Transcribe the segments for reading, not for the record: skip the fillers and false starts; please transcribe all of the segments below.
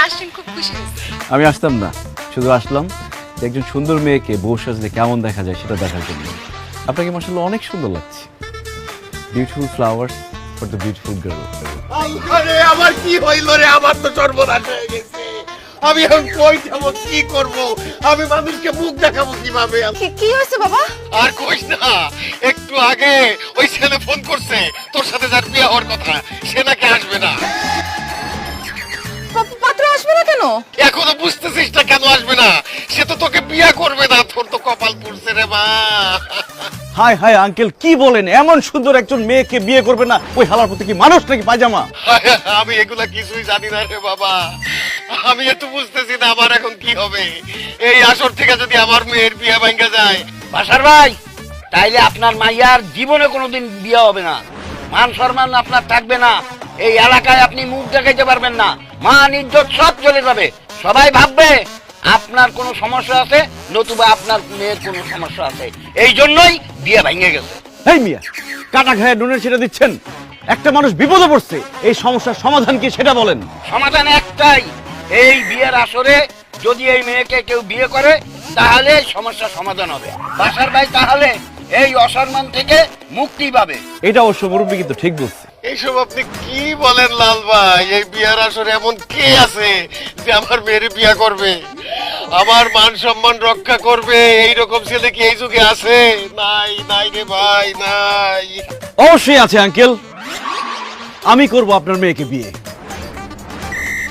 আসছেন, খুব খুশি হয়েছি। আমি আসতাম না, শুধু আসলাম যে একজন সুন্দর মেয়েকে বউ সাজলে কেমন দেখা যায় সেটা দেখার জন্য। আপনাকে মাশাআল্লাহ অনেক সুন্দর লাগছে। Beautiful flowers for the beautiful girl. আরে আমার কি হইল রে, আমার তো সর্বনাশ হয়ে গেছে। আমি এখন কই যাব, কি করব? আমি মানুষকে মুখ দেখাবো কিভাবে? কি হয়েছে বাবা? আর কইস না, একটু আগে ওই ছেলে ফোন করছে, তোর সাথে যার বিয়ে হওয়ার কথা, সে নাকি আসবে না। পাত্র আসবে না কেন? এখনো বুঝতেছিস না কেন আসবে না? সে তো তোকে বিয়ে করবে না, তোর তো কপাল পুড়ছে রে মা। হাই হাই আঙ্কেল, কি বলেন? এমন সুন্দর একজন মেয়েকে বিয়ে করবে না? ওই হালার প্রতি কি মানুষ নাকি পায়জামা? আমি এগুলা কিছুই জানি না রে বাবা। আমি এত বুঝতেছি না আমার এখন কি হবে। এই আসর থেকে যদি আমার মেয়ের বিয়ে ভাঙা যায়। বাসার ভাই, তাইলে আপনার মাইয়ার জীবনে কোনোদিন বিয়ে হবে না, মান সম্মান আপনার থাকবে না, এই এলাকায় আপনি মুখ দেখাইতে পারবেন না, মান ইজ্জত সব চলে যাবে। সবাই ভাববে আপনার কোনো সমস্যা আছে, নতুবা আপনার মেয়ের কোনো সমস্যা আছে, এই জন্যই বিয়ে ভেঙে গেছে। এই মিয়া, কাটা খায় নুনের সেটা দিচ্ছেন? একটা মানুষ বিপদে পড়ছে, এই সমস্যার সমাধান কি সেটা বলেন। সমাধান একটাই, এই বিয়ের আসরে যদি এই মেয়েকে কেউ বিয়ে করে তাহলে সমস্যার সমাধান হবে। বাসার ভাই তাহলে এই অসম্মান থেকে মুক্তি পাবে। এটা অবশ্য মুরব্বী কিন্তু ঠিক বলছে। এইসব আপনি কি বলেন লাল ভাই? এই বিয়ার আসরে এমন কে আছে যে আমার মেয়ের বিয়ে করবে, আমার মান সম্মান রক্ষা করবে? এইরকম ছেলে কি এই যুগে আছে? নাই নাই রে ভাই, নাই। অবশ্যই আছে আঙ্কেল, আমি করব আপনার মেয়েকে বিয়ে।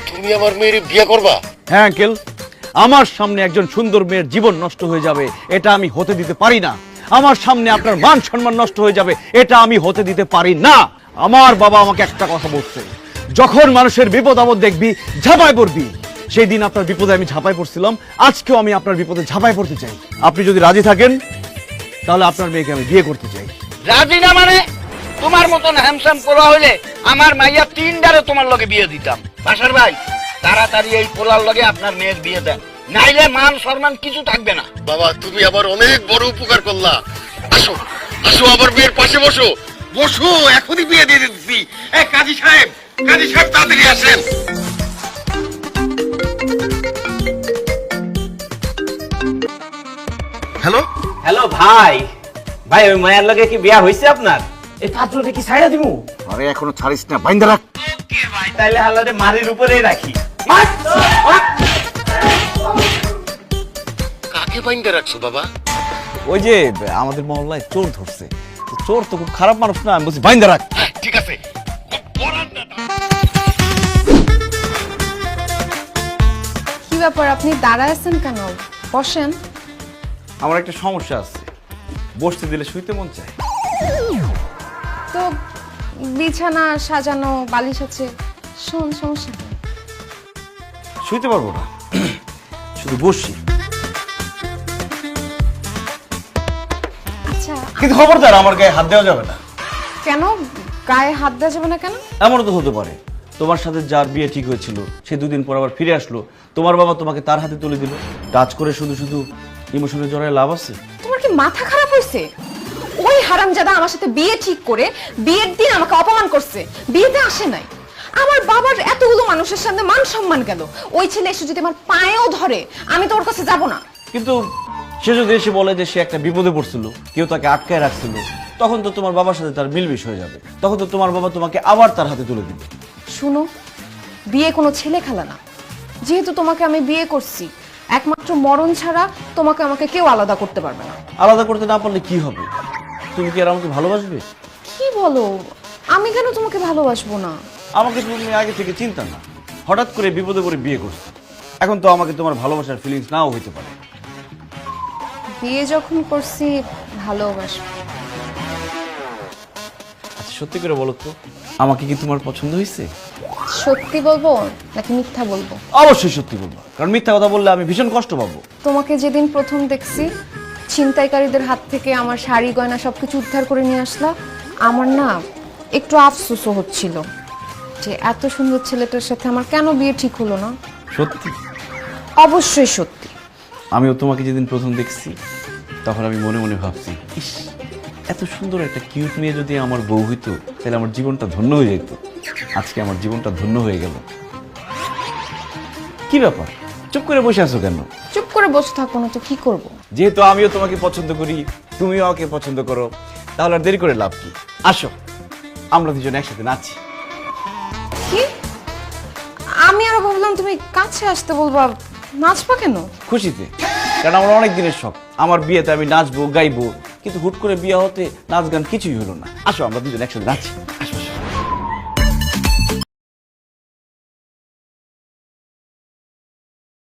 তুমি আমার মেয়ের বিয়ে করবা? হ্যাঁ আঙ্কেল, আমার সামনে একজন সুন্দর মেয়ের জীবন নষ্ট হয়ে যাবে, এটা আমি হতে দিতে পারি না। আমার সামনে আপনার মান সম্মান নষ্ট হয়ে যাবে, এটা আমি হতে দিতে পারি না। আমার বাবা আমাকে একটা কথা বলছে, যখন মানুষের বিপদ আপদ দেখবি ঝাঁপায় পড়বি। সেই দিন আপনার বিপদে আমি ঝাঁপায় পড়ছিলাম, আজকেও আমি আপনার বিপদে ঝাঁপায় পড়তে চাই। আপনি যদি রাজি থাকেন তাহলে আপনার মেয়েকে আমি বিয়ে করতে চাই। রাজি না মানে? তোমার মতন হ্যামসাম করা হইলে আমার মাইয়া 3 তোমার লগে বিয়ে দিতাম। বাসার ভাই, তাড়াতাড়ি এই পোলার লগে আপনার মেয়ের বিয়ে দেন, নাইলে মান সম্মান কিছু থাকবে না। বাবা, তুমি আবার অনেক বড় উপকার করলা। আসো আসো, আমার মেয়ের পাশে বসো। বসো, এখনই বিয়ে দিয়ে দিচ্ছি। কাজী সাহেব, কাজী সাহেব তাড়াতাড়ি আসেন। হ্যালো হ্যালো ভাই, ভাই ওই মায়ের লগে কি বিয়া হইছে আপনার? এই পাত্রটা কি ছাইড়া দিমু? আরে এখনো ছাড়িস না, বাইন্দা রাখ। ওকে ভাই, তাইলে হালারে মারির উপরেই রাখি। কাকে বাইন্দা রাখছো বাবা? ওই যে আমাদের মহল্লায় চোর ধরছে, তো চোর তো খুব খারাপ মানুষ না, আমি বলছি বাইন্দা রাখ। ঠিক আছে। কি ব্যাপার, আপনি দাঁড়ায় আছেন কেন? বসেন। আমার একটা সমস্যা আছে, বসতে দিলে শুইতে মন চায়। তো বিছানা সাজানো, বালিশ আছে, শোন, সমস্যা নেই। শুইতে পারবো না, শুধু বসি। আচ্ছা, কিন্তু খবরদার আমার গায়ে হাত দেওয়া যাবে না। কেন গায়ে হাত দেওয়া যাবে না কেন? এমনও তো হতে পারে তোমার সাথে যার বিয়ে ঠিক হয়েছিল সে 2 দিন পর আবার ফিরে আসলো, তোমার বাবা তোমাকে তার হাতে তুলে দিল। টাচ করে শুধু শুধু ইমোশনে জড়ায় লাভ আছে? তোমার কি মাথা খারাপ হয়েছে? ওই হারামজাদা আমার সাথে বিয়ে ঠিক করে বিয়ের দিন আমাকে অপমান করছে, বিয়েতে আসে নাই। আমার বাবার এতগুলো মানুষের সামনে মান সম্মান গেল। ওই ছেলে এসে যদি আমার পায়েও ধরে, আমি তো ওর কাছে যাব না। কিন্তু সে যদি এসে বলে যে সে একটা বিপদে পড়ছিল, কেউ তাকে আটকায় রাখছিল, তখন তো তোমার বাবার সাথে তার মিলমিশ হয়ে যাবে, তখন তো তোমার বাবা তোমাকে আবার তার হাতে তুলে দিবে। শুনো, বিয়ে কোনো ছেলে খেলা না। যেহেতু তোমাকে আমি বিয়ে করছি, একমাত্র মরণ ছাড়া তোমাকে আমাকে কেউ আলাদা করতে পারবে না। আলাদা করতে না পারলে কি হবে? তুমি কি আর আমাকে ভালোবাসবে? কি বলো? আমি কেন তোমাকে ভালোবাসবো না? আমাকে তুমি আগে থেকে চিন্তা না, হঠাৎ করে বিপদে পড়ে বিয়ে করছো, এখন তো আমাকে তোমার ভালোবাসার ফিলিংস নাও হইতে পারে। বিয়ে যখন করছি, ভালোবাসবো। আচ্ছা সত্যি করে বলো তো, আমাকে কি তোমার পছন্দ হয়েছে? সত্যি বলবো নাকি মিথ্যা বলবো? অবশ্যই সত্যি বলবো, কারণ মিথ্যা কথা বললে আমি ভীষণ কষ্ট পাবো। তোমাকে যেদিন প্রথম দেখছি, ছিনতাইকারীদের হাত থেকে আমার শাড়ি গয়না সবকিছু উদ্ধার করে নিয়ে আসলা, আমার না একটু আফসোসও হচ্ছিল যে এত সুন্দর ছেলেটার সাথে আমার কেন বিয়ে ঠিক হলো না। সত্যি? অবশ্যই সত্যি। আমিও তোমাকে যেদিন প্রথম দেখছি তখন আমি মনে মনে ভাবছি, ইস, এত সুন্দর একটা কিউট মেয়ে যদি আমার বউ হইতো তাহলে আমার জীবনটা ধন্য হয়ে যেত। আজকে আমার জীবনটা ধন্য হয়ে গেল। কি ব্যাপার চুপ করে বসে আছো কেন? চুপ করে বসে থাকবো না তো কি করব? যেহেতু আমিও তোমাকে পছন্দ করি, তুমিও আমাকে পছন্দ করো, তাহলে আর দেরি করে লাভ কি? আসো আমরা দুজন একসাথে নাচি। কি? আমি আরো ভাবলাম তুমি কাছে আসতে বলবা, নাচবা কেন? খুশিতে, কারণ আমার অনেক দিনের শখ, আমার বিয়েতে আমি নাচবো গাইবো, কিন্তু হুট করে বিয়ে হতে নাচ গান কিছুই হলো না। আসো আমরা দুজন একসাথে নাচি।